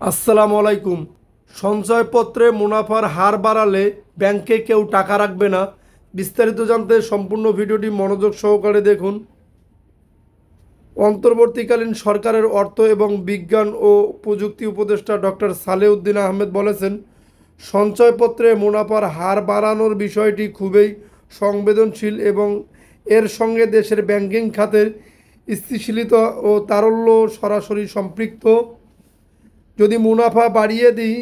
আসসালামু আলাইকুম। সঞ্চয়পত্রে মুনাফার হার বাড়ালে ব্যাংকে কেউ টাকা রাখবে না। বিস্তারিত জানতে সম্পূর্ণ ভিডিওটি মনোযোগ সহকারে দেখুন। অন্তর্বর্তীকালীন সরকারের অর্থ এবং বিজ্ঞান ও প্রযুক্তি উপদেষ্টা ডক্টর সালেউদ্দিন আহমেদ বলেছেন, সঞ্চয়পত্রে মুনাফার হার বাড়ানোর বিষয়টি খুবই সংবেদনশীল এবং এর সঙ্গে দেশের ব্যাংকিং খাতের স্থিতিশীলতা ও তারল্য সরাসরি সম্পৃক্ত। যদি মুনাফা বাড়িয়ে দিই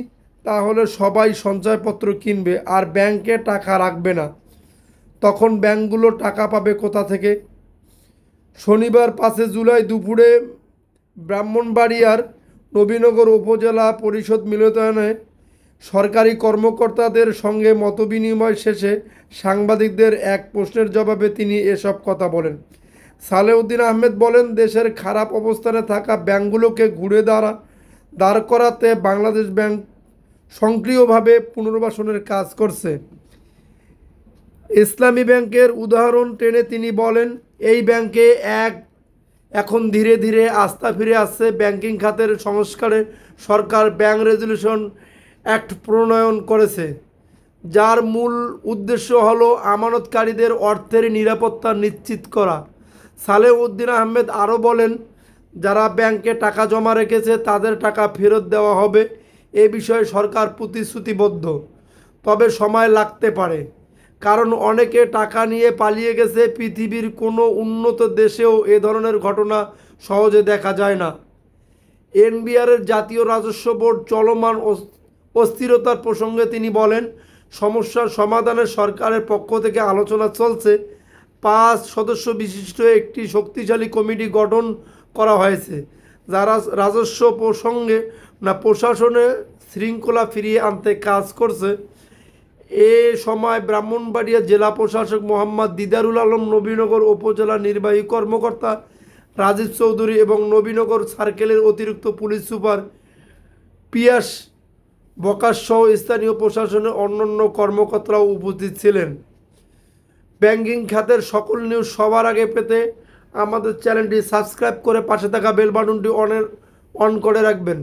তাহলে সবাই সঞ্চয়পত্র কিনবে আর ব্যাংকে টাকা রাখবে না। তখন ব্যাংকগুলো টাকা পাবে কোথা থেকে? শনিবার 5 জুলাই দুপুরে ব্রাহ্মণবাড়িয়ার নবীনগর উপজেলা পরিষদ মিলনায়তনে সরকারি কর্মকর্তাদের সঙ্গে মতবিনিময় শেষে সাংবাদিকদের এক প্রশ্নের জবাবে তিনি এসব কথা বলেন। সালেউদ্দিন আহমেদ বলেন, দেশের খারাপ অবস্থানে থাকা ব্যাংকগুলোকে ঘুরে দাঁড় করাতে বাংলাদেশ ব্যাংক সক্রিয়ভাবে পুনর্বাসনের কাজ করছে। ইসলামী ব্যাংকের উদাহরণ টেনে তিনি বলেন, এই ব্যাংকে এখন ধীরে ধীরে আস্থা ফিরে আসছে। ব্যাংকিং খাতের সংস্কারে সরকার ব্যাংক রেজুলেশন অ্যাক্ট প্রণয়ন করেছে, যার মূল উদ্দেশ্য হলো আমানতকারীদের অর্থের নিরাপত্তা নিশ্চিত করা। সালেউদ্দিন আহমেদ আরও বলেন, যারা ব্যাংকে টাকা জমা রেখেছে তাদের টাকা ফেরত দেওয়া হবে, এ বিষয়ে সরকার প্রতিশ্রুতিবদ্ধ। তবে সময় লাগতে পারে, কারণ অনেকে টাকা নিয়ে পালিয়ে গেছে। পৃথিবীর কোনো উন্নত দেশেও এ ধরনের ঘটনা সহজে দেখা যায় না। এনবিআরের জাতীয় রাজস্ব বোর্ড চলমান অস্থিরতার প্রসঙ্গে তিনি বলেন, সমস্যার সমাধানে সরকারের পক্ষ থেকে আলোচনা চলছে। 5 সদস্য বিশিষ্ট একটি শক্তিশালী কমিটি গঠন করা হয়েছে, যারা রাজস্ব প্রশাসনে শৃঙ্খলা ফিরিয়ে আনতে কাজ করছে। এ সময় ব্রাহ্মণবাড়িয়া জেলা প্রশাসক মোহাম্মদ দিদারুল আলম, নবীনগর উপজেলা নির্বাহী কর্মকর্তা রাজীব চৌধুরী এবং নবীনগর সার্কেলের অতিরিক্ত পুলিশ সুপার পিয়াস বকাশ সহ স্থানীয় প্রশাসনের অন্যান্য কর্মকর্তারাও উপস্থিত ছিলেন। ব্যাংকিং খাতের সকল নিউজ সবার আগে পেতে আমাদের চ্যানেলটি সাবস্ক্রাইব করে পাশে থাকা বেল বাটনটি অন করে রাখবেন।